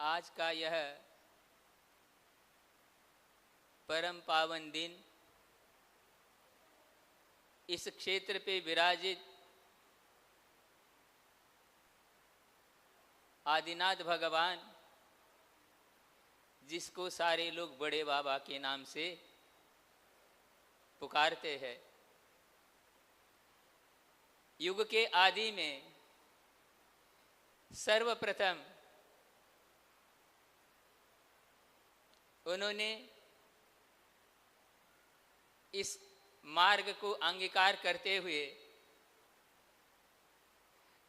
आज का यह परम पावन दिन इस क्षेत्र पे विराजित आदिनाथ भगवान, जिसको सारे लोग बड़े बाबा के नाम से पुकारते हैं, युग के आदि में सर्वप्रथम उन्होंने इस मार्ग को अंगीकार करते हुए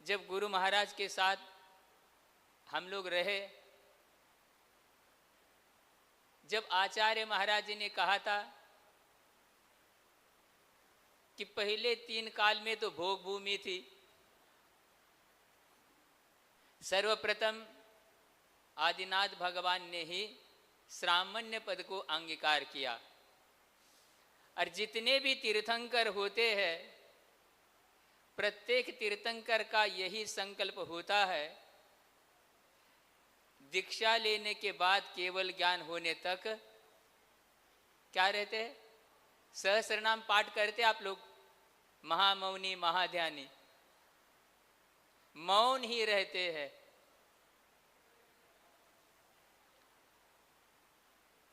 जब गुरु महाराज के साथ हम लोग रहे, जब आचार्य महाराज जी ने कहा था कि पहले 3 काल में तो भोग भूमि थी, सर्वप्रथम आदिनाथ भगवान ने ही श्रामण्य पद को अंगीकार किया। और जितने भी तीर्थंकर होते हैं, प्रत्येक तीर्थंकर का यही संकल्प होता है, दीक्षा लेने के बाद केवल ज्ञान होने तक क्या रहते हैं? सहस्रनाम पाठ करते आप लोग, महामौनी महाध्यानी, मौन ही रहते हैं।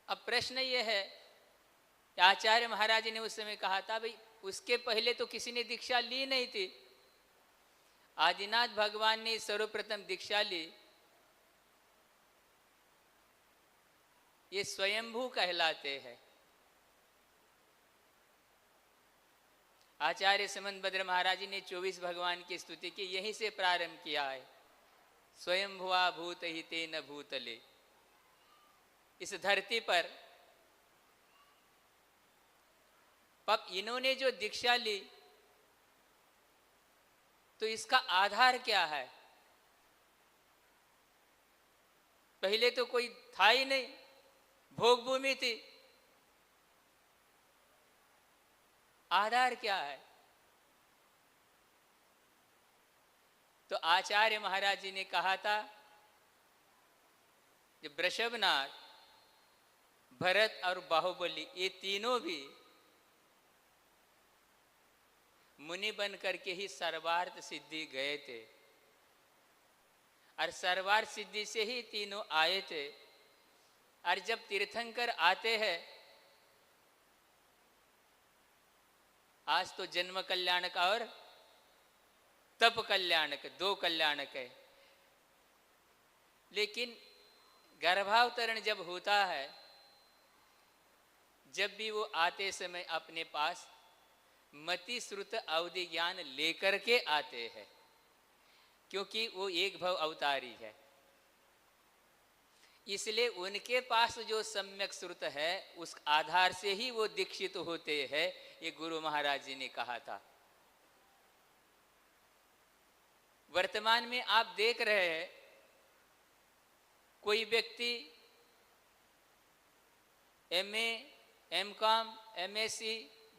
अब प्रश्न ये है, आचार्य महाराज जी ने उस समय कहा था, भाई उसके पहले तो किसी ने दीक्षा ली नहीं थी, आदिनाथ भगवान ने सर्वप्रथम दीक्षा ली, ये स्वयंभू कहलाते हैं। आचार्य समंतभद्र महाराज जी ने 24 भगवान की स्तुति की, यहीं से प्रारंभ किया है। स्वयंभुआ भूत हिते न भूतले, इस धरती पर अब इन्होंने जो दीक्षा ली तो इसका आधार क्या है? पहले तो कोई था ही नहीं, भोग भूमि थी, आधार क्या है? तो आचार्य महाराज जी ने कहा था, जब वृषभनाथ, भरत और बाहुबली ये तीनों भी मुनि बन करके ही सर्वार्थ सिद्धि गए थे, और सर्वार्थ सिद्धि से ही तीनों आए थे। और जब तीर्थंकर आते हैं, आज तो जन्म कल्याणक और तप कल्याणक, 2 कल्याणक है, लेकिन गर्भावतरण जब होता है, जब भी वो आते समय अपने पास मति श्रुत अवधि ज्ञान लेकर के आते हैं, क्योंकि वो एक भव अवतारी है, इसलिए उनके पास जो सम्यक श्रुत है उस आधार से ही वो दीक्षित होते हैं, ये गुरु महाराज जी ने कहा था। वर्तमान में आप देख रहे हैं, कोई व्यक्ति MA, MCOM, MSc,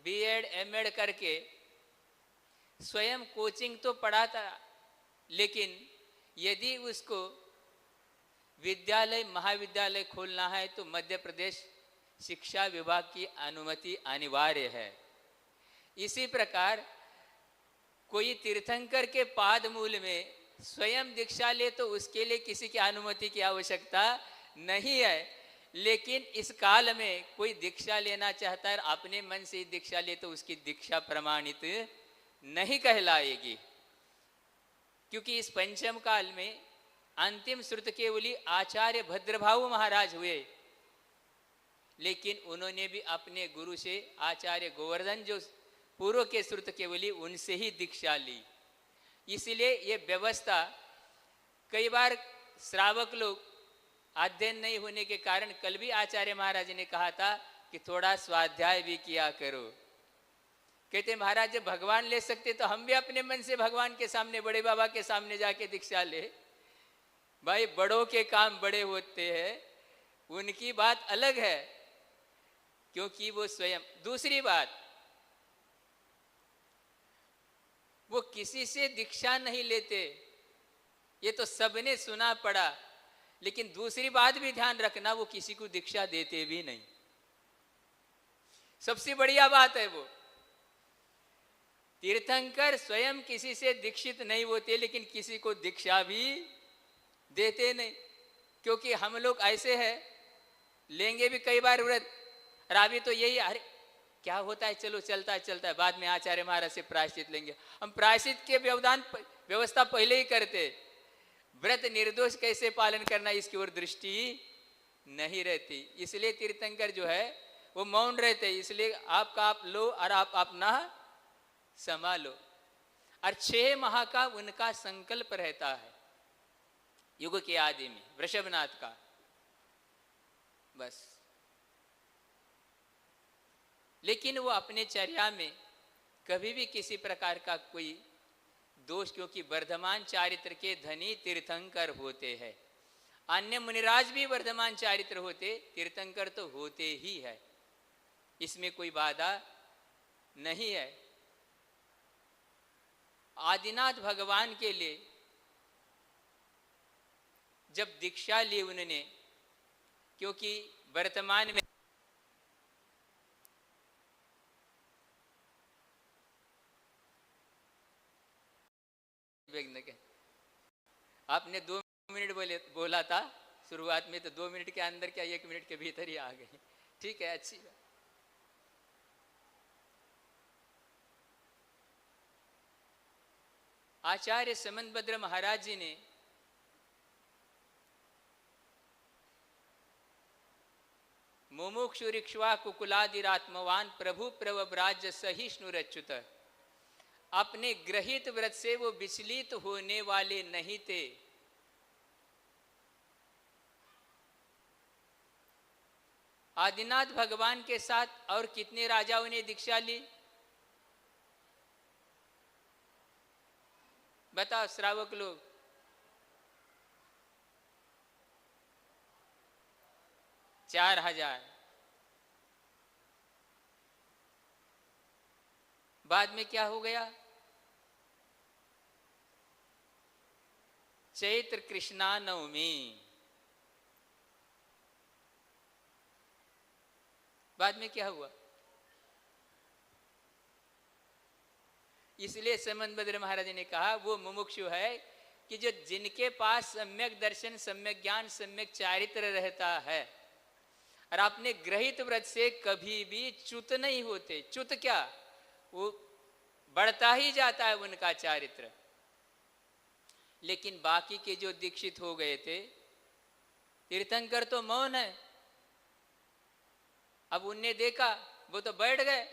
B.Ed, M.Ed करके स्वयं कोचिंग तो पढ़ाता, लेकिन यदि उसको विद्यालय महाविद्यालय खोलना है तो मध्य प्रदेश शिक्षा विभाग की अनुमति अनिवार्य है। इसी प्रकार कोई तीर्थंकर के पाद मूल में स्वयं दीक्षा ले तो उसके लिए किसी की अनुमति की आवश्यकता नहीं है, लेकिन इस काल में कोई दीक्षा लेना चाहता है, अपने मन से दीक्षा ले तो उसकी दीक्षा प्रमाणित नहीं कहलाएगी, क्योंकि इस पंचम काल में अंतिम श्रुत केवली आचार्य भद्रभाऊ महाराज हुए, लेकिन उन्होंने भी अपने गुरु से आचार्य गोवर्धन जो पूर्व के श्रुत केवली, उनसे ही दीक्षा ली। इसलिए ये व्यवस्था, कई बार श्रावक लोग अध्ययन नहीं होने के कारण, कल भी आचार्य महाराज ने कहा था कि थोड़ा स्वाध्याय भी किया करो। कहते महाराज जब भगवान ले सकते तो हम भी अपने मन से भगवान के सामने, बड़े बाबा के सामने जाके दीक्षा ले। भाई बड़ों के काम बड़े होते हैं, उनकी बात अलग है, क्योंकि वो स्वयं। दूसरी बात, वो किसी से दीक्षा नहीं लेते, ये तो सबने सुना पड़ा। लेकिन दूसरी बात भी ध्यान रखना, वो किसी को दीक्षा देते भी नहीं। सबसे बढ़िया बात है वो, तीर्थंकर स्वयं किसी से दीक्षित नहीं होते, लेकिन किसी को दीक्षा भी देते नहीं। क्योंकि हम लोग ऐसे हैं, लेंगे भी कई बार व्रत, और अभी तो यही, अरे क्या होता है, चलो चलता है चलता है, बाद में आचार्य महाराज से प्रायश्चित लेंगे। हम प्रायश्चित के व्यवस्था पहले ही करते, व्रत निर्दोष कैसे पालन करना इसकी ओर दृष्टि नहीं रहती। इसलिए तीर्थंकर जो है वो मौन रहते, इसलिए आपका आप लो और आप अपना संभालो। और 6 माह का उनका संकल्प रहता है युग के आदि में, वृषभनाथ का, बस। लेकिन वो अपने चर्या में कभी भी किसी प्रकार का कोई दोष, क्योंकि वर्धमान चारित्र के धनी तीर्थंकर होते हैं। अन्य मुनिराज भी वर्धमान चारित्र होते, तीर्थंकर तो होते ही है, इसमें कोई बाधा नहीं है। आदिनाथ भगवान के लिए जब दीक्षा ली उन्होंने, क्योंकि वर्तमान में आपने 2 मिनट बोला था शुरुआत में, तो 2 मिनट के अंदर क्या 1 मिनट के भीतर ही आ गए। ठीक है, अच्छी बात। आचार्य समंतभद्र महाराज जी ने मुमुक्षुरिक्ष्वा कुकुलादिरात्मवान प्रभु प्रवब्राज सहिष्णुरच्युत, अपने ग्रहित व्रत से वो विचलित होने वाले नहीं थे। आदिनाथ भगवान के साथ और कितने राजाओं ने दीक्षा ली, बताओ श्रावक लोग? 4000। बाद में क्या हो गया? चैत्र कृष्णा नवमी, बाद में क्या हुआ? इसलिए समंतभद्र महाराज ने कहा वो मुमुक्षु है कि जो जिनके पास सम्यक दर्शन, सम्यक ज्ञान, सम्यक चारित्र रहता है, और अपने ग्रहित व्रत से कभी भी च्युत नहीं होते। च्युत क्या, वो बढ़ता ही जाता है उनका चारित्र। लेकिन बाकी के जो दीक्षित हो गए थे, तीर्थंकर तो मौन है। अब उनने देखा, वो तो बैठ गए।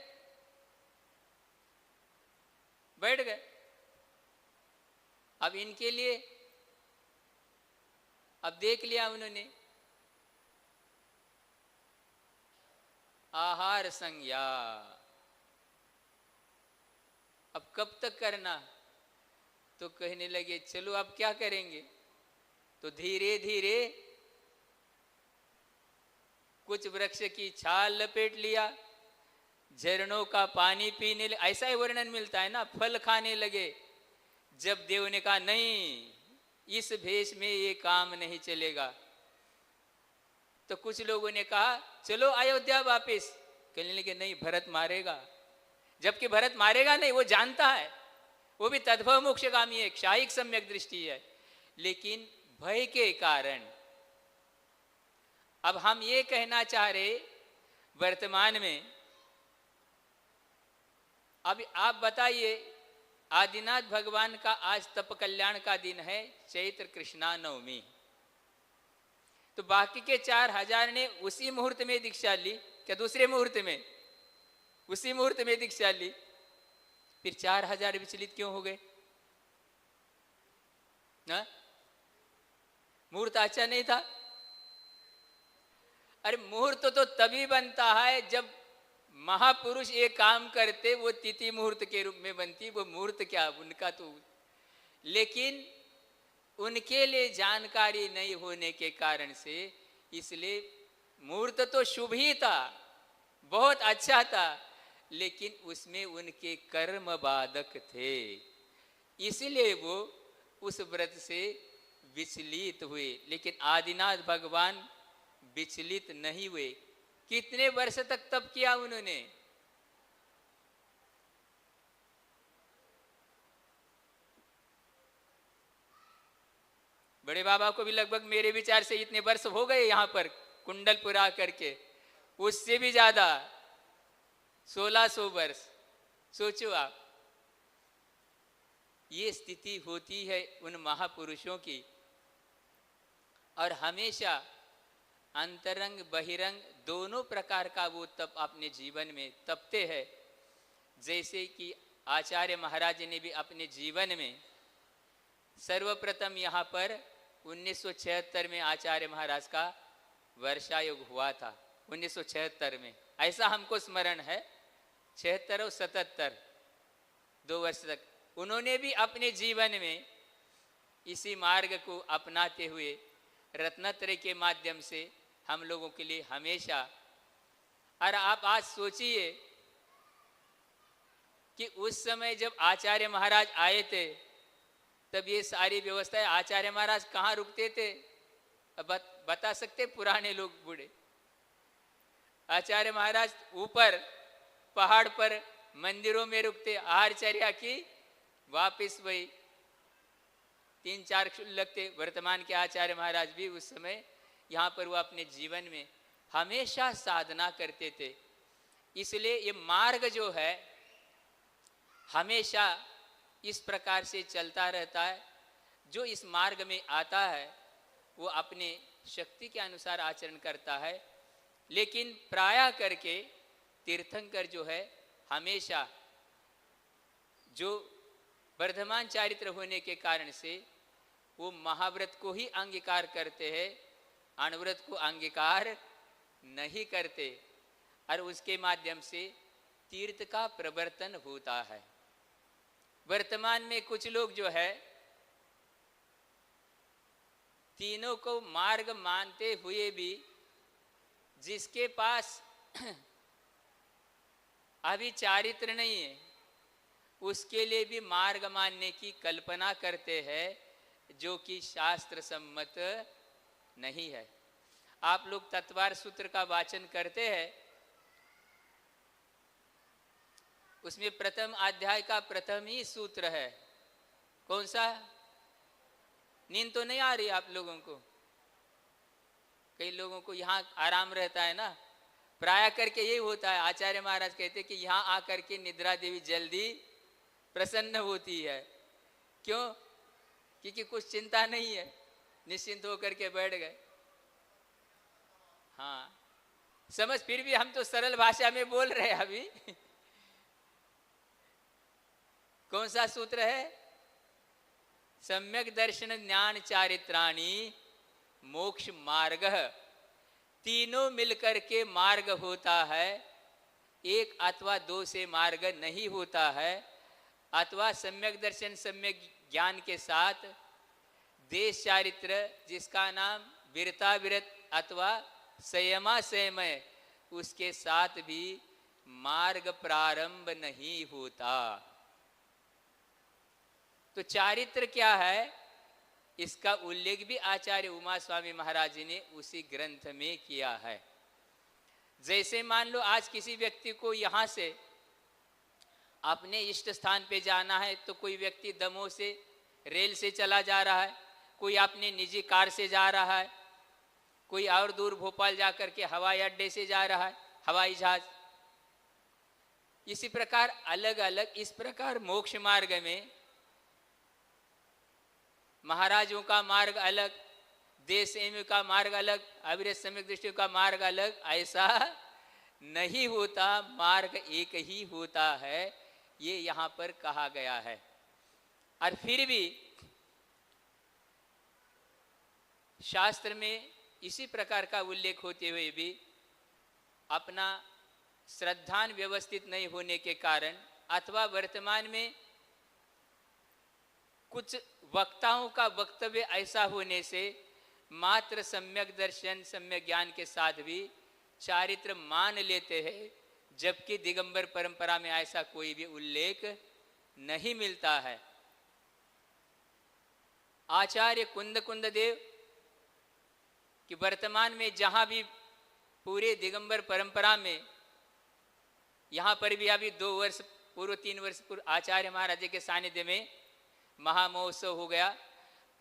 अब इनके लिए, अब देख लिया उन्होंने, आहार संज्ञा। अब कब तक करना? तो कहने लगे चलो अब क्या करेंगे। तो धीरे धीरे कुछ वृक्ष की छाल लपेट लिया, झरनों का पानी पीने लगे। ऐसा ही वर्णन मिलता है ना, फल खाने लगे। जब देव ने कहा नहीं, इस भेष में ये काम नहीं चलेगा, तो कुछ लोगों ने कहा चलो अयोध्या वापस। कहने लगे नहीं, भरत मारेगा। जबकि भरत मारेगा नहीं, वो जानता है, वो भी तद्भव मोक्षगामी है, क्षायिक सम्यक दृष्टि है। लेकिन भय के कारण अब हम ये कहना चाह रहे वर्तमान में, अब आप बताइए, आदिनाथ भगवान का आज तप कल्याण का दिन है, चैत्र कृष्णा नवमी। तो बाकी के 4000 ने उसी मुहूर्त में दीक्षा ली क्या? दूसरे मुहूर्त में, उसी मुहूर्त में दीक्षा ली। फिर 4000 विचलित क्यों हो गए? ना, मुहूर्त अच्छा नहीं था? अरे मुहूर्त तो तभी बनता है जब महापुरुष ये काम करते, वो तिथि मुहूर्त के रूप में बनती। वो मुहूर्त क्या उनका तो, लेकिन उनके लिए जानकारी नहीं होने के कारण से, इसलिए मुहूर्त तो शुभ ही था, बहुत अच्छा था, लेकिन उसमें उनके कर्म बाधक थे। इसलिए वो उस व्रत से विचलित हुए, लेकिन आदिनाथ भगवान विचलित नहीं हुए। कितने वर्ष तक तप किया उन्होंने? बड़े बाबा को भी लगभग मेरे विचार से इतने वर्ष हो गए यहाँ पर कुंडलपुर आकर के, उससे भी ज्यादा 1600 वर्ष। सोचो आप, ये स्थिति होती है उन महापुरुषों की। और हमेशा अंतरंग बहिरंग दोनों प्रकार का वो तप अपने जीवन में तपते हैं। जैसे कि आचार्य महाराज ने भी अपने जीवन में सर्वप्रथम यहाँ पर 1976 में आचार्य महाराज का वर्षायोग हुआ था। 1976 में, ऐसा हमको स्मरण है। 76 और 77, 2 वर्ष तक उन्होंने भी अपने जीवन में इसी मार्ग को अपनाते हुए रत्नत्रय के माध्यम से हम लोगों के लिए हमेशा। और आप आज सोचिए कि उस समय जब आचार्य महाराज आए थे, तब ये सारी व्यवस्थाएं आचार्य महाराज कहाँ रुकते थे? अब बता सकते पुराने लोग बूढ़े? आचार्य महाराज ऊपर पहाड़ पर मंदिरों में रुकते, आहारचर्या की, वापिस वही 3-4 लगते। वर्तमान के आचार्य महाराज भी उस समय यहाँ पर वो अपने जीवन में हमेशा साधना करते थे। इसलिए ये मार्ग जो है हमेशा इस प्रकार से चलता रहता है। जो इस मार्ग में आता है वो अपने शक्ति के अनुसार आचरण करता है, लेकिन प्रायः करके तीर्थंकर जो है हमेशा जो वर्धमान चारित्र होने के कारण से वो महाव्रत को ही अंगीकार करते हैं, अणुव्रत को अंगीकार नहीं करते। और उसके माध्यम से तीर्थ का प्रवर्तन होता है। वर्तमान में कुछ लोग जो है तीनों को मार्ग मानते हुए भी जिसके पास अभी चारित्र नहीं है, उसके लिए भी मार्ग मानने की कल्पना करते हैं, जो कि शास्त्र सम्मत नहीं है। आप लोग तत्वार सूत्र का वाचन करते हैं, उसमें प्रथम अध्याय का प्रथम ही सूत्र है। कौन सा? नींद तो नहीं आ रही आप लोगों को? कई लोगों को यहाँ आराम रहता है ना, प्राय करके यही होता है। आचार्य महाराज कहते कि यहाँ आकर के निद्रा देवी जल्दी प्रसन्न होती है। क्यों? क्योंकि कुछ चिंता नहीं है, निश्चिंत होकर के बैठ गए। हाँ, समझ। फिर भी हम तो सरल भाषा में बोल रहे हैं अभी। कौन सा सूत्र है? सम्यक दर्शन ज्ञान चारित्राणि मोक्ष मार्ग। तीनों मिलकर के मार्ग होता है, एक अथवा दो से मार्ग नहीं होता है। अथवा सम्यक दर्शन सम्यक ज्ञान के साथ देश चारित्र, जिसका नाम वीरता विरत अथवा संयमा संयमय, उसके साथ भी मार्ग प्रारंभ नहीं होता। तो चारित्र क्या है, इसका उल्लेख भी आचार्य उमा स्वामी महाराज जी ने उसी ग्रंथ में किया है। जैसे मान लो आज किसी व्यक्ति को यहाँ से अपने इष्ट स्थान पे जाना है, तो कोई व्यक्ति दमोह से रेल से चला जा रहा है, कोई अपने निजी कार से जा रहा है, कोई और दूर भोपाल जाकर के हवाई अड्डे से जा रहा है, हवाई जहाज। इसी प्रकार अलग अलग इस प्रकार मोक्ष मार्ग में महाराजों का मार्ग अलग, देश एवं का मार्ग अलग, अविरत सम्यक दृष्टि का मार्ग अलग, ऐसा नहीं होता। मार्ग एक ही होता है, ये यहाँ पर कहा गया है। और फिर भी शास्त्र में इसी प्रकार का उल्लेख होते हुए भी अपना श्रद्धान व्यवस्थित नहीं होने के कारण, अथवा वर्तमान में कुछ वक्ताओं का वक्तव्य ऐसा होने से मात्र सम्यक दर्शन सम्यक ज्ञान के साथ भी चारित्र मान लेते हैं, जबकि दिगंबर परंपरा में ऐसा कोई भी उल्लेख नहीं मिलता है। आचार्य कुंद देव कि वर्तमान में जहां भी पूरे दिगंबर परंपरा में, यहां पर भी अभी 2 वर्ष पूर्व 3 वर्ष पूर्व आचार्य महाराज जी के सानिध्य में महामहोत्सव हो गया।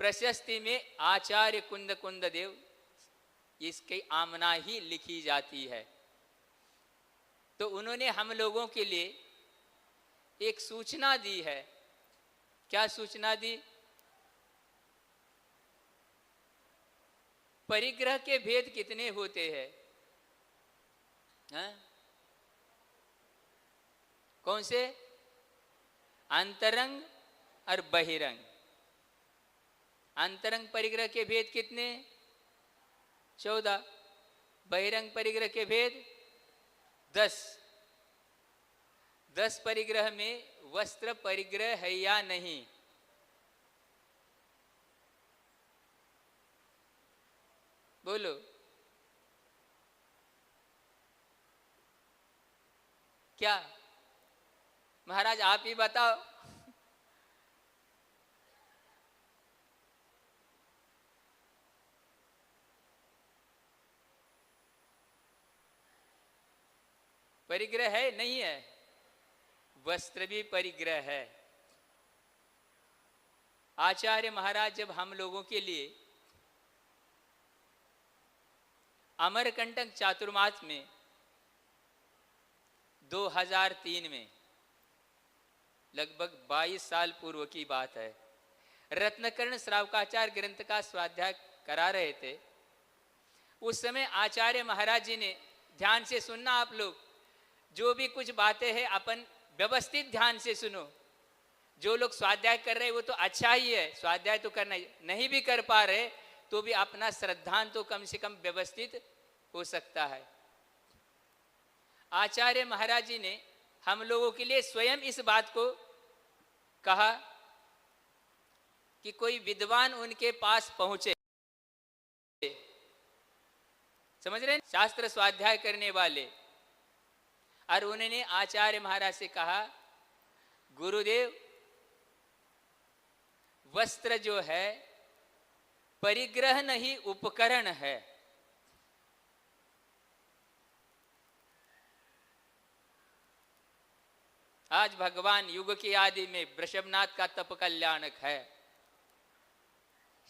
प्रशस्ति में आचार्य कुंद देव इसकी आमना ही लिखी जाती है। तो उन्होंने हम लोगों के लिए एक सूचना दी है। क्या सूचना दी? परिग्रह के भेद कितने होते हैं? कौन से? अंतरंग और बहिरंग। अंतरंग परिग्रह के भेद कितने? 14। बहिरंग परिग्रह के भेद 10। 10 परिग्रह में वस्त्र परिग्रह है या नहीं? बोलो। क्या महाराज आप ही बताओ। परिग्रह है नहीं है? वस्त्र भी परिग्रह है। आचार्य महाराज जब हम लोगों के लिए अमरकंटक चातुर्मास में 2003 में, लगभग 22 साल पूर्व की बात है, रत्नकर्ण श्रावकाचार ग्रंथ का स्वाध्याय करा रहे थे। उस समय आचार्य महाराज जी ने, ध्यान से सुनना आप लोग, जो भी कुछ बातें हैं अपन व्यवस्थित ध्यान से सुनो। जो लोग स्वाध्याय कर रहे हैं वो तो अच्छा ही है, स्वाध्याय तो करना ही, नहीं भी कर पा रहे तो भी अपना श्रद्धान तो कम से कम व्यवस्थित हो सकता है। आचार्य महाराज जी ने हम लोगों के लिए स्वयं इस बात को कहा कि कोई विद्वान उनके पास पहुंचे, समझ रहे हैं, शास्त्र स्वाध्याय करने वाले, और उन्होंने आचार्य महाराज से कहा, गुरुदेव वस्त्र जो है परिग्रह नहीं उपकरण है। आज भगवान युग की आदि में वृषभनाथ का तप कल्याणक है,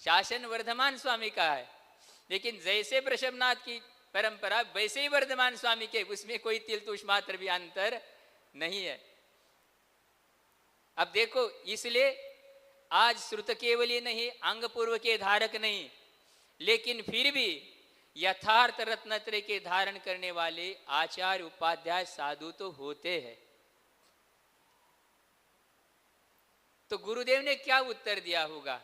शासन वर्धमान स्वामी का है, लेकिन जैसे वृषभनाथ की परंपरा वैसे ही वर्धमान स्वामी के, उसमें कोई तिल तुष मात्र भी अंतर नहीं है। अब देखो, इसलिए आज श्रुत केवली नहीं, अंग पूर्व के धारक नहीं, लेकिन फिर भी यथार्थ रत्नत्रय के धारण करने वाले आचार्य उपाध्याय साधु तो होते हैं। तो गुरुदेव ने क्या उत्तर दिया होगा?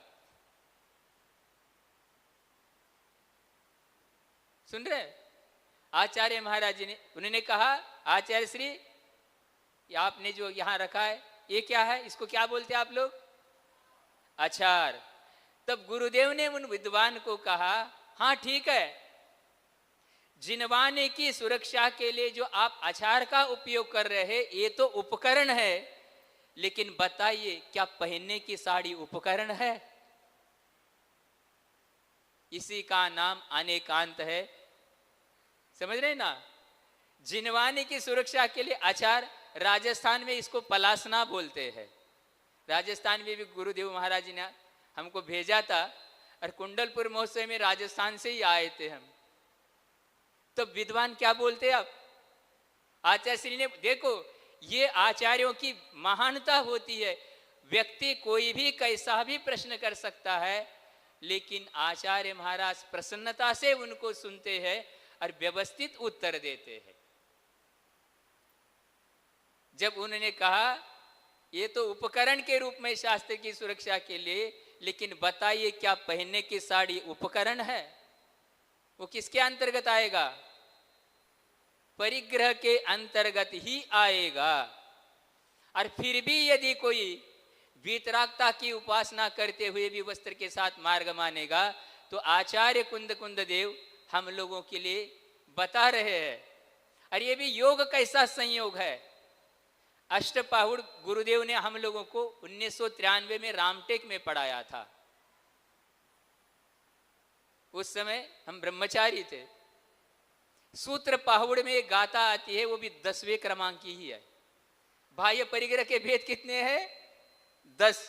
सुन रहे? आचार्य महाराज जी ने, उन्होंने कहा, आचार्य श्री आपने जो यहां रखा है ये क्या है? इसको क्या बोलते हैं आप लोग? आचार। तब गुरुदेव ने उन विद्वान को कहा, हाँ ठीक है, जिनवाने की सुरक्षा के लिए जो आप आचार का उपयोग कर रहे हैं ये तो उपकरण है, लेकिन बताइए क्या पहनने की साड़ी उपकरण है? इसी का नाम अनेकांत है। समझ रहे ना? जिनवाने की सुरक्षा के लिए आचार, राजस्थान में इसको पलासना बोलते हैं। राजस्थान में भी गुरुदेव महाराज जी ने हमको भेजा था, और कुंडलपुर महोत्सव में राजस्थान से ही आए थे हम। तो विद्वान क्या बोलते? अब आचार्य श्री ने, देखो ये आचार्यों की महानता होती है, व्यक्ति कोई भी कैसा भी प्रश्न कर सकता है, लेकिन आचार्य महाराज प्रसन्नता से उनको सुनते हैं और व्यवस्थित उत्तर देते हैं। जब उन्होंने कहा ये तो उपकरण के रूप में शास्त्र की सुरक्षा के लिए, लेकिन बताइए क्या पहनने की साड़ी उपकरण है? वो किसके अंतर्गत आएगा? परिग्रह के अंतर्गत ही आएगा। और फिर भी यदि कोई वीतरागता की उपासना करते हुए भी वस्त्र के साथ मार्ग मानेगा, तो आचार्य कुंद देव हम लोगों के लिए बता रहे हैं। और ये भी योग कैसा संयोग है। अष्टपाहुड़ गुरुदेव ने हम लोगों को 1993 में रामटेक में पढ़ाया था। उस समय हम ब्रह्मचारी थे। सूत्र पाहुड़ में एक गाथा आती है, वो भी 10वें क्रमांक की ही है। बाह्य परिग्रह के भेद कितने हैं? 10।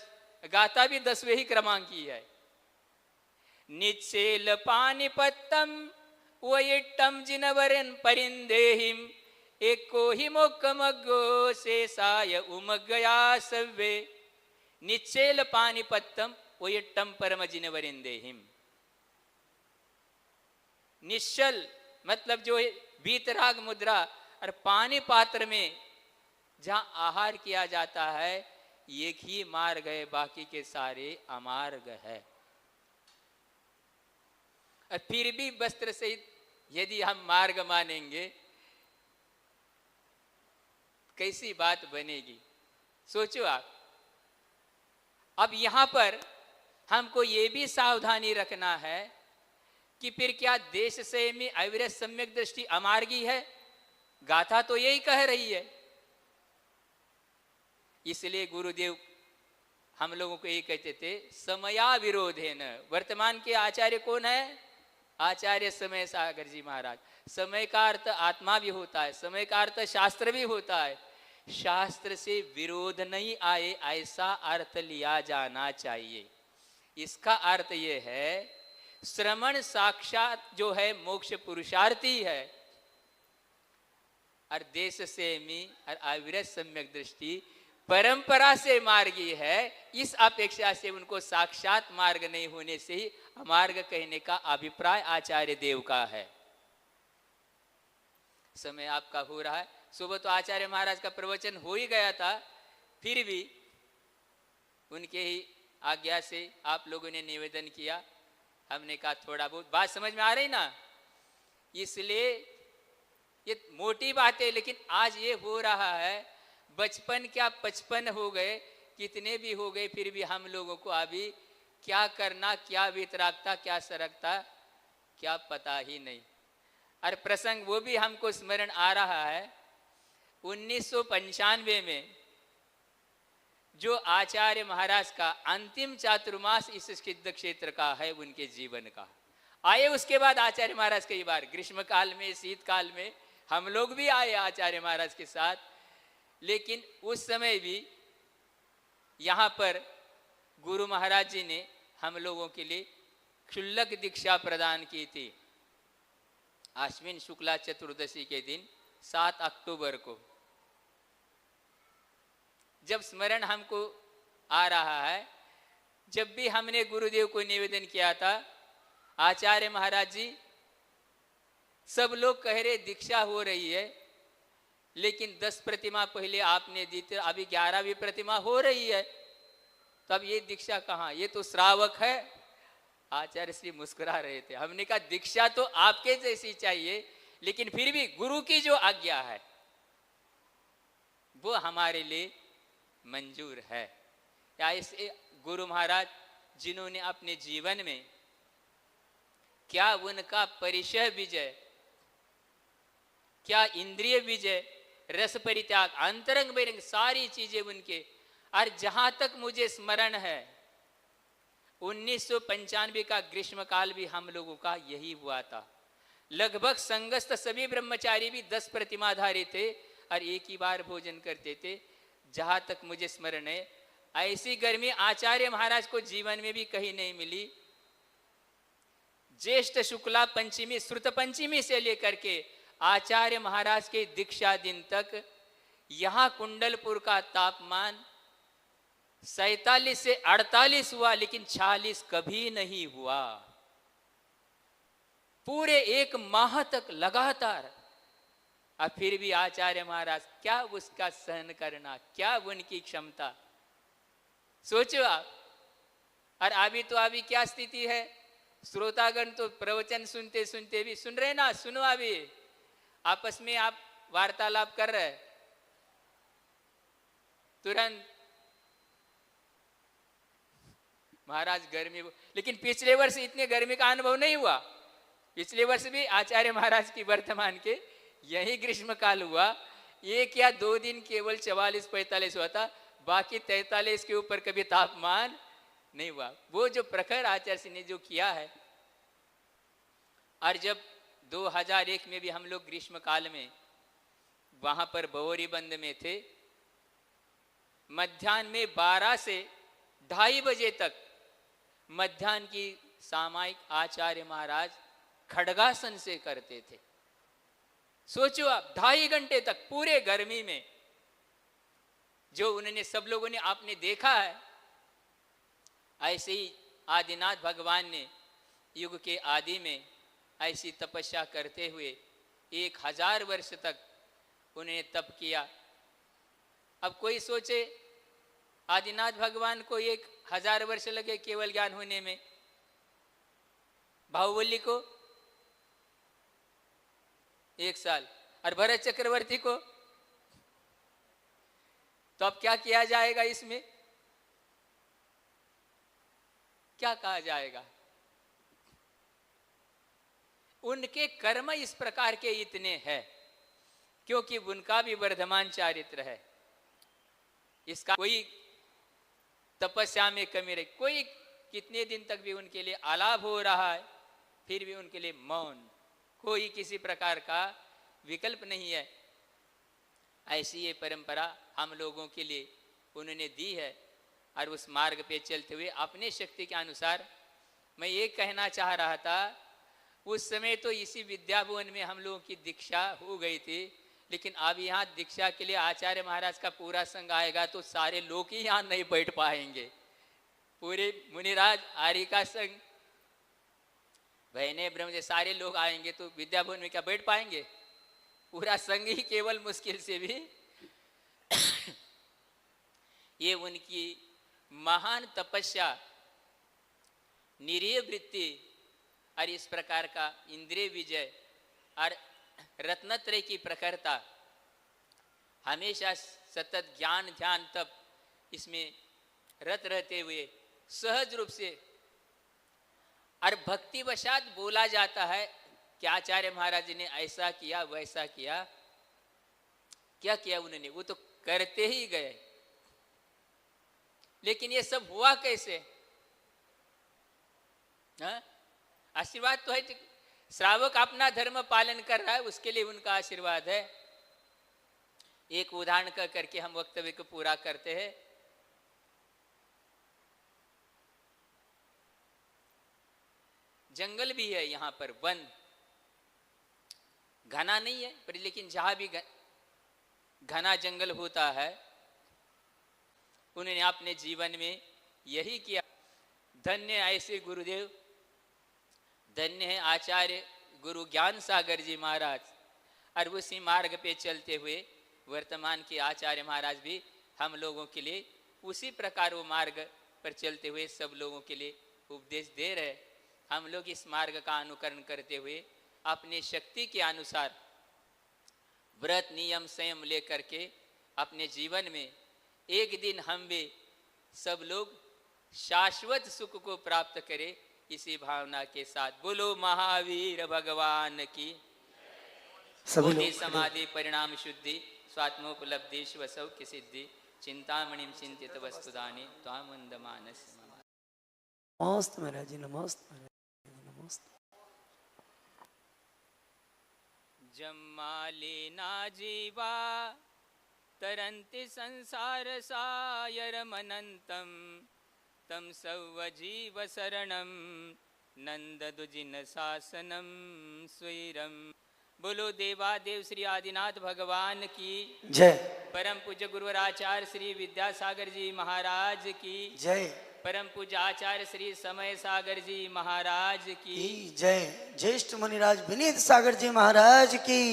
गाथा भी 10वें ही क्रमांक की है। निच्चेल पानिपत्तम वयिट्टम जिनवरन परिंदेहिम एको ही मोक्कमग्गो शेषाय उमग्गया सव्वे। निच्चेल पानिपत्तम वयिट्टम परम जिनवरिंदेहिम। निश्चल मतलब जो वीतराग मुद्रा, और पानी पात्र में जहां आहार किया जाता है, एक ही मार्ग है, बाकी के सारे अमार्ग है। और फिर भी वस्त्र सहित यदि हम मार्ग मानेंगे, कैसी बात बनेगी? सोचो आप। अब यहां पर हमको ये भी सावधानी रखना है कि फिर क्या देश से में अविरत सम्यक दृष्टि अमार्गी है? गाथा तो यही कह रही है। इसलिए गुरुदेव हम लोगों को ये कहते थे, समया विरोधेन। वर्तमान के आचार्य कौन है? आचार्य समय सागर जी महाराज। समय का अर्थ आत्मा भी होता है, समय का अर्थ शास्त्र भी होता है। शास्त्र से विरोध नहीं आए, ऐसा अर्थ लिया जाना चाहिए। इसका अर्थ ये है, श्रवण साक्षात जो है मोक्ष पुरुषार्थी है, और देश से मी और अविरत सम्यक दृष्टि परंपरा से मार्गी है। इस अपेक्षा से उनको साक्षात मार्ग नहीं होने से ही अमार्ग कहने का अभिप्राय आचार्य देव का है। समय आपका हो रहा है। सुबह तो आचार्य महाराज का प्रवचन हो ही गया था, फिर भी उनके ही आज्ञा से आप लोगों ने निवेदन किया। हमने कहा थोड़ा बहुत बात समझ में आ रही ना, इसलिए ये मोटी बात है, लेकिन आज ये हो रहा है। बचपन क्या 55 हो गए, कितने भी हो गए, फिर भी हम लोगों को अभी क्या करना, क्या वितरागता, क्या सरकता, क्या पता ही नहीं। और प्रसंग वो भी हमको स्मरण आ रहा है, 1995 में जो आचार्य महाराज का अंतिम चातुर्मास इस सिद्ध क्षेत्र का है, उनके जीवन का आए। उसके बाद आचार्य महाराज कई बार ग्रीष्म काल में, शीतकाल में हम लोग भी आए आचार्य महाराज के साथ, लेकिन उस समय भी यहाँ पर गुरु महाराज जी ने हम लोगों के लिए क्षुल्लक दीक्षा प्रदान की थी। आश्विन शुक्ला चतुर्दशी के दिन 7 अक्टूबर को, जब स्मरण हमको आ रहा है, जब भी हमने गुरुदेव को निवेदन किया था, आचार्य महाराज जी सब लोग कह रहे दीक्षा हो रही है, लेकिन 10 प्रतिमा पहले आपने दी थी, अभी 11वीं प्रतिमा हो रही है, तो अब ये दीक्षा कहाँ? ये तो श्रावक है। आचार्य श्री मुस्कुरा रहे थे। हमने कहा दीक्षा तो आपके जैसी चाहिए, लेकिन फिर भी गुरु की जो आज्ञा है वो हमारे लिए मंजूर है। या इसे गुरु महाराज जिन्होंने अपने जीवन में क्या उनका परिचय विजय, क्या इंद्रिय विजय, रस परित्याग, अंतरंग बहिरंग सारी चीजें उनके। और जहां तक मुझे स्मरण है 1995 का ग्रीष्म काल भी हम लोगों का यही हुआ था। लगभग संगस्त सभी ब्रह्मचारी भी 10 प्रतिमाधारी थे और एक ही बार भोजन करते थे। जहां तक मुझे स्मरण है, ऐसी गर्मी आचार्य महाराज को जीवन में भी कहीं नहीं मिली। ज्येष्ठ शुक्ला पंचमी, श्रुत पंचमी से लेकर के आचार्य महाराज के दीक्षा दिन तक यहां कुंडलपुर का तापमान 47 से 48 हुआ, लेकिन 46 कभी नहीं हुआ। पूरे 1 माह तक लगातार। अब फिर भी आचार्य महाराज, क्या उसका सहन करना, क्या उनकी क्षमता, सोचो आप। और अभी क्या स्थिति है, श्रोतागण तो प्रवचन सुनते सुनते भी सुन रहे ना, सुनो अभी आपस में आप वार्तालाप कर रहे, तुरंत महाराज गर्मी, लेकिन पिछले वर्ष इतने गर्मी का अनुभव नहीं हुआ। पिछले वर्ष भी आचार्य महाराज की वर्तमान के यही ग्रीष्म काल हुआ। 1 या 2 दिन केवल 44-45 हुआ था, बाकी 43 के ऊपर कभी तापमान नहीं हुआ। वो जो प्रखर आचार्य ने जो किया है, और जब 2001 में भी हम लोग ग्रीष्म काल में वहां पर बवोरीबंद में थे, मध्याह्न में 12 से 2:30 बजे तक मध्याह्न की सामायिक आचार्य महाराज खड्गासन से करते थे। सोचो आप, 2.5 घंटे तक पूरे गर्मी में, जो उन्होंने सब लोगों ने आपने देखा है। ऐसे ही आदिनाथ भगवान ने युग के आदि में ऐसी तपस्या करते हुए 1000 वर्ष तक उन्हें तप किया। अब कोई सोचे आदिनाथ भगवान को 1000 वर्ष लगे केवल ज्ञान होने में, बाहुबली को 1 साल, और भरत चक्रवर्ती को, तो अब क्या किया जाएगा? इसमें क्या कहा जाएगा? उनके कर्म इस प्रकार के इतने हैं, क्योंकि उनका भी वर्धमान चारित्र है। इसका कोई तपस्या में कमी रही, कोई कितने दिन तक भी उनके लिए आलाप हो रहा है, फिर भी उनके लिए मौन, कोई किसी प्रकार का विकल्प नहीं है। ऐसी ये परंपरा हम लोगों के लिए उन्होंने दी है, और उस मार्ग पे चलते हुए अपने शक्ति के अनुसार, मैं ये कहना चाह रहा था, उस समय तो इसी विद्या भवन में हम लोगों की दीक्षा हो गई थी, लेकिन अब यहाँ दीक्षा के लिए आचार्य महाराज का पूरा संघ आएगा तो सारे लोग ही यहाँ नहीं बैठ पाएंगे। पूरे मुनिराज, आर्य का संघ, बहने ब्रह्म सारे लोग आएंगे तो विद्या भवन में क्या बैठ पाएंगे? पूरा संघ ही केवल मुश्किल से भी ये उनकी महान तपस्या, निरीह वृत्ति और इस प्रकार का इंद्रिय विजय और रत्नत्रय की प्रखरता, हमेशा सतत ज्ञान ध्यान तप इसमें रत रहते हुए सहज रूप से और भक्तिवशात बोला जाता है कि आचार्य महाराज जी ने ऐसा किया वैसा किया। क्या किया उन्होंने? वो तो करते ही गए, लेकिन ये सब हुआ कैसे? आशीर्वाद तो है, श्रावक अपना धर्म पालन कर रहा है, उसके लिए उनका आशीर्वाद है। एक उदाहरण करके हम वक्तव्य को पूरा करते हैं। जंगल भी है यहाँ पर, वन घना नहीं है पर, लेकिन जहां भी घना जंगल होता है, उन्होंने अपने जीवन में यही किया। धन्य ऐसे गुरुदेव, धन्य है आचार्य गुरु ज्ञान सागर जी महाराज, और उसी मार्ग पे चलते हुए वर्तमान के आचार्य महाराज भी हम लोगों के लिए उसी प्रकार वो मार्ग पर चलते हुए सब लोगों के लिए उपदेश दे रहे। हम लोग इस मार्ग का अनुकरण करते हुए अपने शक्ति के अनुसार व्रत नियम संयम लेकर के अपने जीवन में एक दिन हम भी सब लोग शाश्वत सुख को प्राप्त करें, इसी भावना के साथ बोलो महावीर भगवान की। बुद्धि समाधि परिणाम शुद्धि स्वात्मोपलब्धि स्वसौ की सिद्धि चिंतामणिम चिंतित वस्तुदानी त्वामंदमानस। नमस्ते महाराज जी, नमस्ते नमस्ते। जम्मा लेना जीवा तरंति संसार सायरमनंतम तम सव जीव शरणम नंद दुजिन शासनम स्वैरम। बोलो देवादेव श्री आदिनाथ भगवान की जय। परम पूज्य गुरुवराचार्य श्री विद्यासागर जी महाराज की जय। परम पूज्य आचार्य श्री समय सागर जी महाराज की जय। ज्येष्ठ मुनिराज विनीत सागर जी महाराज की,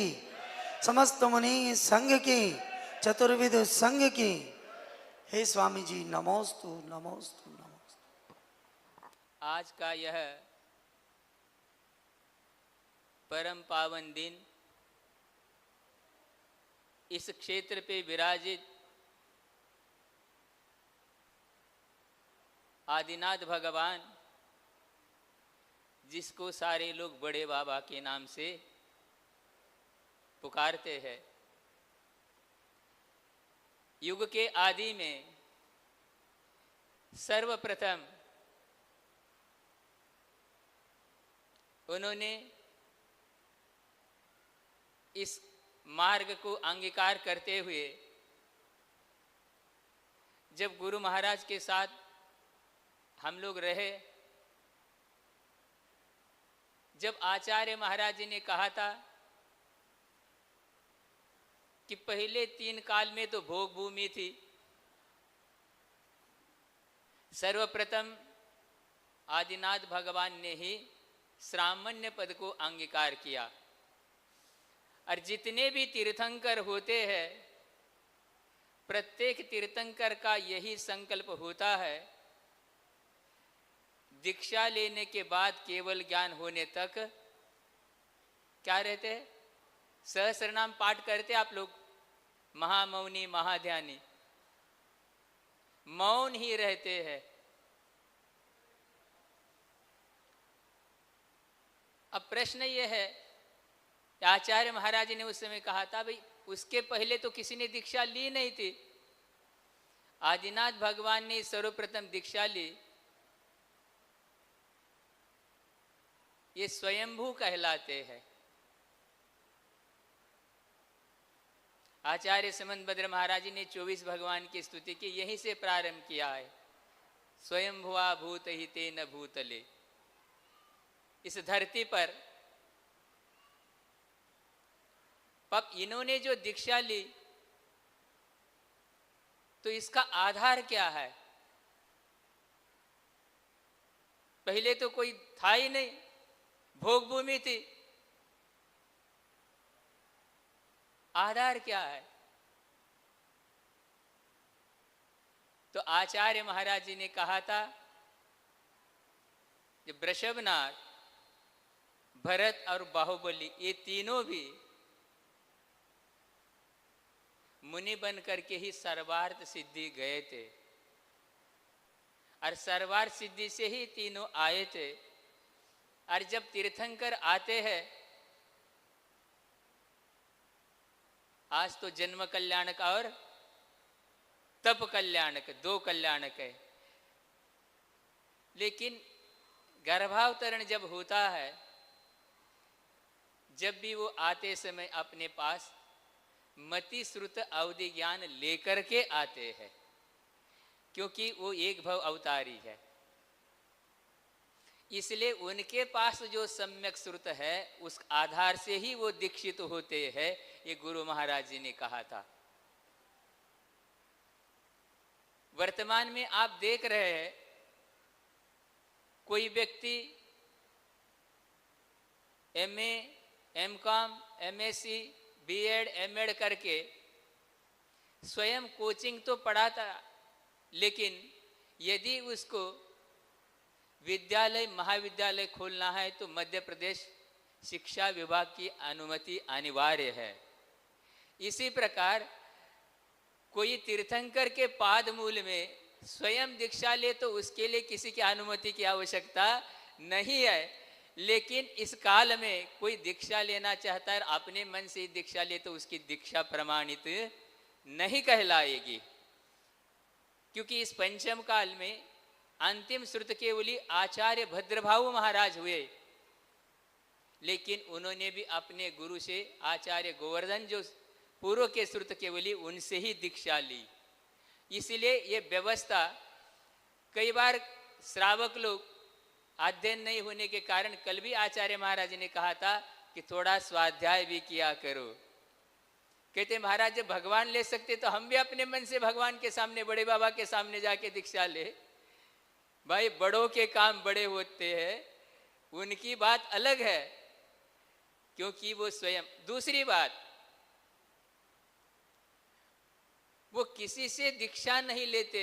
समस्त मुनि संघ की, चतुर्विध संघ की। हे स्वामी जी नमोस्तु नमोस्तु नमोस्तु। आज का यह परम पावन दिन इस क्षेत्र पे विराजित आदिनाथ भगवान, जिसको सारे लोग बड़े बाबा के नाम से पुकारते हैं, युग के आदि में सर्वप्रथम उन्होंने इस मार्ग को अंगीकार करते हुए जब गुरु महाराज के साथ हम लोग रहे, जब आचार्य महाराज जी ने कहा था कि पहले 3 काल में तो भोग भूमि थी, सर्वप्रथम आदिनाथ भगवान ने ही श्रामण्य पद को अंगीकार किया। और जितने भी तीर्थंकर होते हैं, प्रत्येक तीर्थंकर का यही संकल्प होता है, दीक्षा लेने के बाद केवल ज्ञान होने तक क्या रहते हैं? सहस्रनाम पाठ करते आप लोग, महामौनी महाध्यानी, मौन ही रहते हैं। अब प्रश्न ये है, आचार्य महाराज ने उस समय कहा था भाई उसके पहले तो किसी ने दीक्षा ली नहीं थी, आदिनाथ भगवान ने सर्वप्रथम दीक्षा ली, ये स्वयंभू कहलाते हैं। आचार्य समंत भद्र महाराज जी ने 24 भगवान की स्तुति की, यहीं से प्रारंभ किया है। स्वयंभुआ भूत ही तेन भूतले, इस धरती पर अब इन्होंने जो दीक्षा ली तो इसका आधार क्या है? पहले तो कोई था ही नहीं, भोग भूमि थी, आधार क्या है? तो आचार्य महाराज जी ने कहा था कि वृषभनाग, भरत और बाहुबली, ये तीनों भी मुनि बन करके ही सर्वार्थ सिद्धि गए थे, और सर्वार्थ सिद्धि से ही तीनों आए थे। और जब तीर्थंकर आते हैं, आज तो जन्म कल्याणक और तप कल्याणक, 2 कल्याणक है, लेकिन गर्भावतरण जब होता है, जब भी वो आते समय अपने पास मति श्रुत अवधि ज्ञान लेकर के आते हैं, क्योंकि वो एक भव अवतारी है, इसलिए उनके पास जो सम्यक श्रुत है उस आधार से ही वो दीक्षित होते हैं, ये गुरु महाराज जी ने कहा था। वर्तमान में आप देख रहे हैं, कोई व्यक्ति MA, MCOM, MSc, B.Ed, M.Ed करके स्वयं कोचिंग तो पढ़ाता, लेकिन यदि उसको विद्यालय महाविद्यालय खोलना है तो मध्य प्रदेश शिक्षा विभाग की अनुमति अनिवार्य है। इसी प्रकार कोई तीर्थंकर के पाद मूल में स्वयं दीक्षा ले तो उसके लिए किसी की अनुमति की आवश्यकता नहीं है, लेकिन इस काल में कोई दीक्षा लेना चाहता है, अपने मन से दीक्षा ले तो उसकी दीक्षा प्रमाणित नहीं कहलाएगी, क्योंकि इस पंचम काल में अंतिम श्रुत केवली आचार्य भद्रभाऊ महाराज हुए, लेकिन उन्होंने भी अपने गुरु से आचार्य गोवर्धन जो पूर्व के श्रुत केवली, उनसे ही दीक्षा ली। इसलिए ये व्यवस्था, कई बार श्रावक लोग अध्ययन नहीं होने के कारण, कल भी आचार्य महाराज ने कहा था कि थोड़ा स्वाध्याय भी किया करो। कहते महाराज जब भगवान ले सकते तो हम भी अपने मन से भगवान के सामने, बड़े बाबा के सामने जाके दीक्षा ले। भाई बड़ों के काम बड़े होते हैं, उनकी बात अलग है, क्योंकि वो स्वयं। दूसरी बात, वो किसी से दीक्षा नहीं लेते,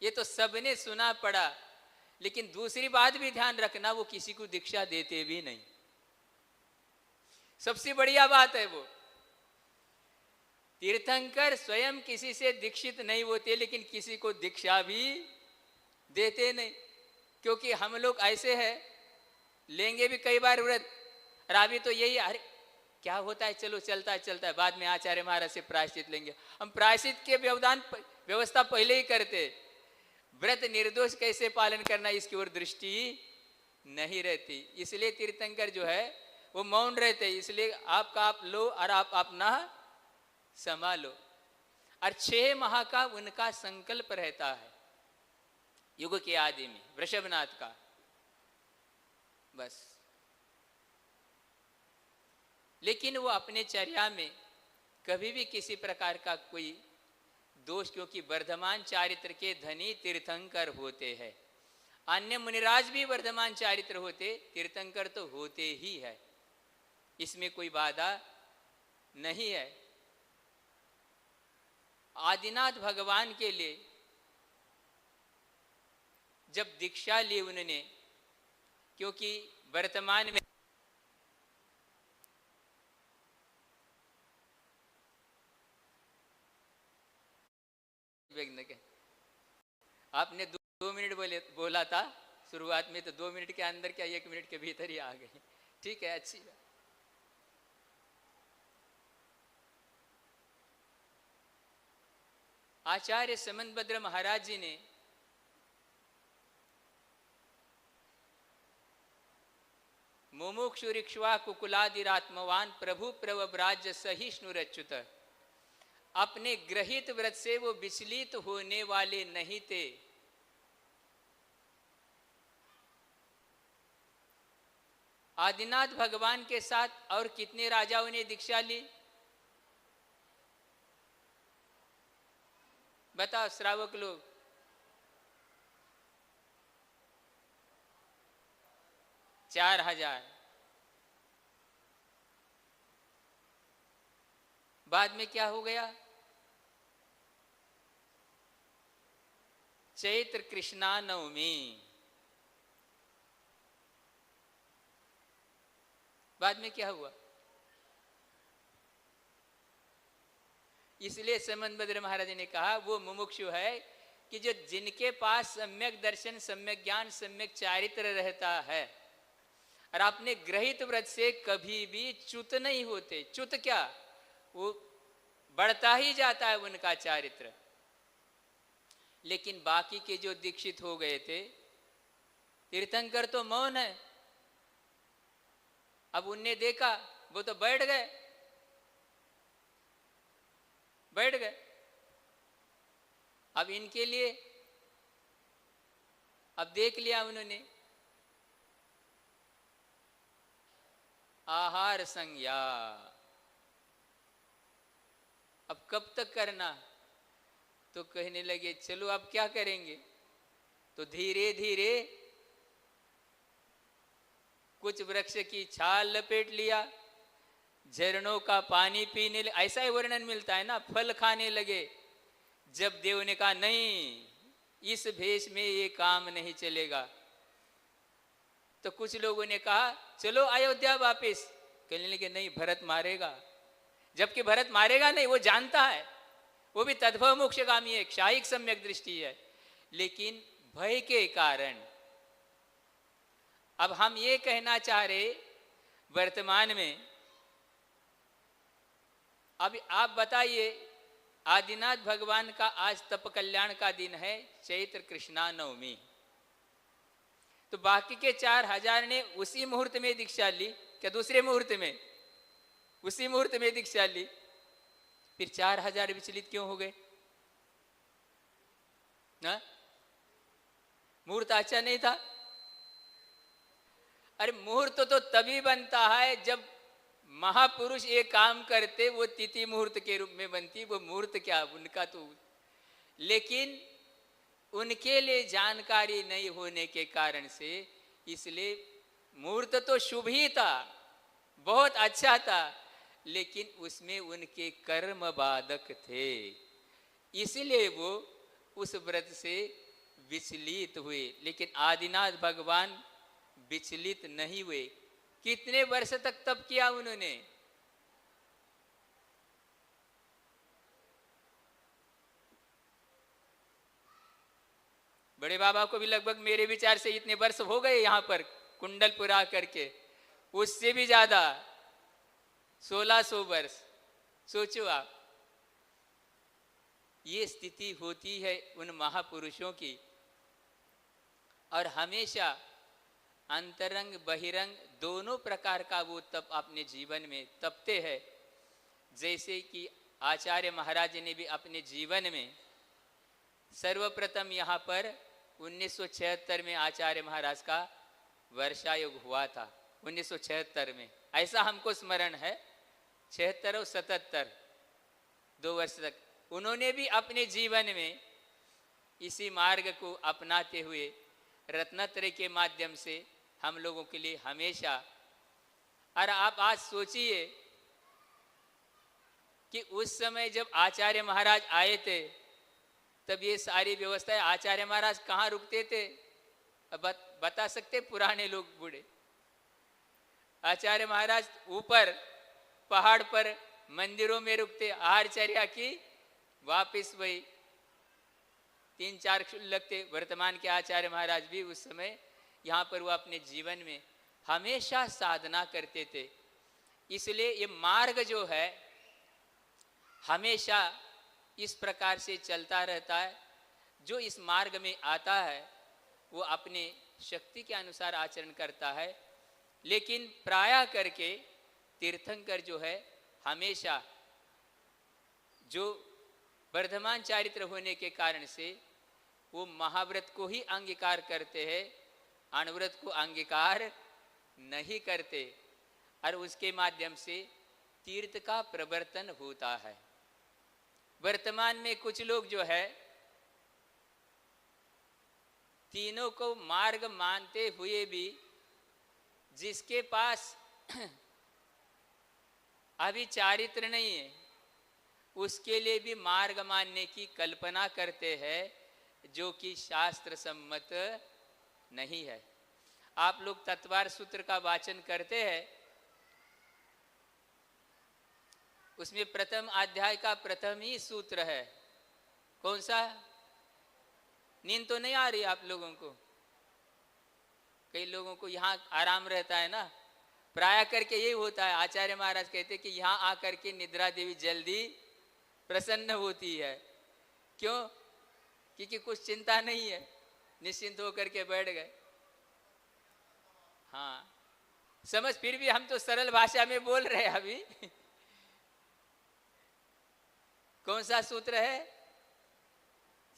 ये तो सबने सुना पड़ा, लेकिन दूसरी बात भी ध्यान रखना, वो किसी को दीक्षा देते भी नहीं। सबसे बढ़िया बात है वो, तीर्थंकर स्वयं किसी से दीक्षित नहीं होते, लेकिन किसी को दीक्षा भी देते नहीं, क्योंकि हम लोग ऐसे हैं, लेंगे भी कई बार व्रत, और अभी तो यही, अरे क्या होता है, चलो चलता है, बाद में आचार्य महाराज से प्रायश्चित लेंगे। हम प्रायश्चित के व्यवस्था पहले ही करते, व्रत निर्दोष कैसे पालन करना इसकी ओर दृष्टि नहीं रहती। इसलिए तीर्थंकर जो है वो मौन रहते, इसलिए आपका आप लो और आप अपना संभालो। और 6 माह का उनका संकल्प रहता है युग के आदि में, वृषभनाथ का। बस, लेकिन वो अपने चर्या में कभी भी किसी प्रकार का कोई दोष, क्योंकि वर्धमान चारित्र के धनी तीर्थंकर होते हैं। अन्य मुनिराज भी वर्धमान चारित्र होते, तीर्थंकर तो होते ही है, इसमें कोई बाधा नहीं है। आदिनाथ भगवान के लिए जब दीक्षा ली उन्होंने, क्योंकि वर्तमान में आपने 2 मिनट बोला था शुरुआत में, तो 2 मिनट के अंदर क्या 1 मिनट के भीतर ही आ गए। ठीक है, अच्छी बात। आचार्य समंतभद्र महाराज जी ने मुमुक्षुरिक्ष्वा कुकुलादिरात्मवान प्रभु प्रवव्राज्य सहिष्णुरच्युत, अपने ग्रहित व्रत से वो विचलित होने वाले नहीं थे। आदिनाथ भगवान के साथ और कितने राजाओं ने दीक्षा ली? बताओ श्रावक लोग। 4000। बाद में क्या हो गया? चैत्र कृष्णा नवमी, बाद में क्या हुआ? इसलिए समंतभद्र महाराज ने कहा वो मुमुक्षु है कि जो जिनके पास सम्यक दर्शन, सम्यक ज्ञान, सम्यक चारित्र रहता है और अपने ग्रहित व्रत से कभी भी च्युत नहीं होते। च्युत क्या, वो बढ़ता ही जाता है उनका चारित्र। लेकिन बाकी के जो दीक्षित हो गए थे, तीर्थंकर तो मौन है। अब उनने देखा, वो तो बैठ गए। अब इनके लिए, अब देख लिया उन्होंने आहार संज्ञा, अब कब तक करना? तो कहने लगे चलो अब क्या करेंगे? तो धीरे धीरे कुछ वृक्ष की छाल लपेट लिया, झरनों का पानी पीने, ऐसा ही वर्णन मिलता है ना। फल खाने लगे। जब देव ने कहा नहीं, इस भेष में ये काम नहीं चलेगा, तो कुछ लोगों ने कहा चलो अयोध्या वापस। कहने लगे नहीं, भरत मारेगा। जबकि भरत मारेगा नहीं, वो जानता है, वो भी तद्भव मोक्षगामी है, क्षायिक सम्यक दृष्टि है। लेकिन भय के कारण अब हम ये कहना चाह रहे वर्तमान में, अब आप बताइए, आदिनाथ भगवान का आज तप कल्याण का दिन है, चैत्र कृष्णा नवमी। तो बाकी के 4000 ने उसी मुहूर्त में दीक्षा ली क्या? दूसरे मुहूर्त में? उसी मुहूर्त में दीक्षा ली। फिर 4000 विचलित क्यों हो गए? ना, मुहूर्त अच्छा नहीं था? अरे मुहूर्त तो तभी बनता है जब महापुरुष ये काम करते, वो तिथि मुहूर्त के रूप में बनती। वो मुहूर्त क्या उनका तो, लेकिन उनके लिए जानकारी नहीं होने के कारण से, इसलिए मुहूर्त तो शुभ ही था, बहुत अच्छा था, लेकिन उसमें उनके कर्म बाधक थे, इसलिए वो उस व्रत से विचलित हुए। लेकिन आदिनाथ भगवान विचलित नहीं हुए। कितने वर्ष तक तप किया उन्होंने? बड़े बाबा को भी लगभग मेरे विचार से इतने वर्ष हो गए यहाँ पर कुंडलपुरा करके, उससे भी ज्यादा 1600 वर्ष। सोचो आप, ये स्थिति होती है उन महापुरुषों की। और हमेशा अंतरंग बहिरंग दोनों प्रकार का वो तप अपने जीवन में तपते हैं। जैसे कि आचार्य महाराज ने भी अपने जीवन में सर्वप्रथम यहाँ पर 1976 में आचार्य महाराज का वर्षायोग हुआ था। 1976 में, ऐसा हमको स्मरण है। 76 और 77, 2 वर्ष तक उन्होंने भी अपने जीवन में इसी मार्ग को अपनाते हुए रत्नत्रय के माध्यम से हम लोगों के लिए हमेशा। और आप आज सोचिए कि उस समय जब आचार्य महाराज आए थे तब ये सारी व्यवस्थाएं आचार्य महाराज कहाँ रुकते थे? अब बता सकते पुराने लोग बूढ़े? आचार्य महाराज ऊपर पहाड़ पर मंदिरों में रुकते, आहारचर्या की, वापिस वही 3-4 लगते। वर्तमान के आचार्य महाराज भी उस समय यहाँ पर वो अपने जीवन में हमेशा साधना करते थे। इसलिए ये मार्ग जो है हमेशा इस प्रकार से चलता रहता है। जो इस मार्ग में आता है वो अपने शक्ति के अनुसार आचरण करता है, लेकिन प्रायः करके तीर्थंकर जो है हमेशा जो वर्धमान चारित्र होने के कारण से वो महाव्रत को ही अंगीकार करते हैं, अणुव्रत को अंगीकार नहीं करते, और उसके माध्यम से तीर्थ का प्रवर्तन होता है। वर्तमान में कुछ लोग जो है तीनों को मार्ग मानते हुए भी जिसके पास अभी चारित्र नहीं है उसके लिए भी मार्ग मानने की कल्पना करते हैं, जो कि शास्त्र सम्मत नहीं है। आप लोग तत्वार सूत्र का वाचन करते हैं, उसमें प्रथम अध्याय का प्रथम ही सूत्र है। कौन सा? नींद तो नहीं आ रही आप लोगों को? कई लोगों को यहाँ आराम रहता है ना, प्राय करके यही होता है। आचार्य महाराज कहते कि यहाँ आकर के निद्रा देवी जल्दी प्रसन्न होती है। क्यों? क्योंकि कुछ चिंता नहीं है, निश्चिंत होकर के बैठ गए। हाँ समझ, फिर भी हम तो सरल भाषा में बोल रहे हैं अभी। कौन सा सूत्र है?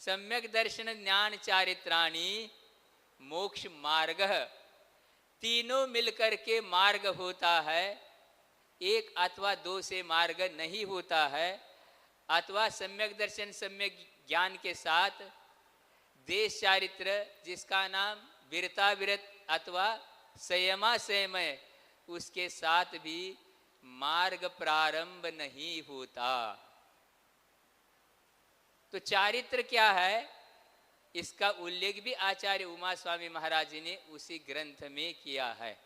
सम्यक दर्शन ज्ञान चारित्राणि मोक्ष मार्ग। तीनों मिलकर के मार्ग होता है, एक अथवा दो से मार्ग नहीं होता है। अथवा सम्यक दर्शन सम्यक ज्ञान के साथ देश चारित्र, जिसका नाम वीरता विरत अथवा संयमा संयमय, उसके साथ भी मार्ग प्रारंभ नहीं होता। तो चारित्र क्या है, इसका उल्लेख भी आचार्य उमा स्वामी महाराज जी ने उसी ग्रंथ में किया है।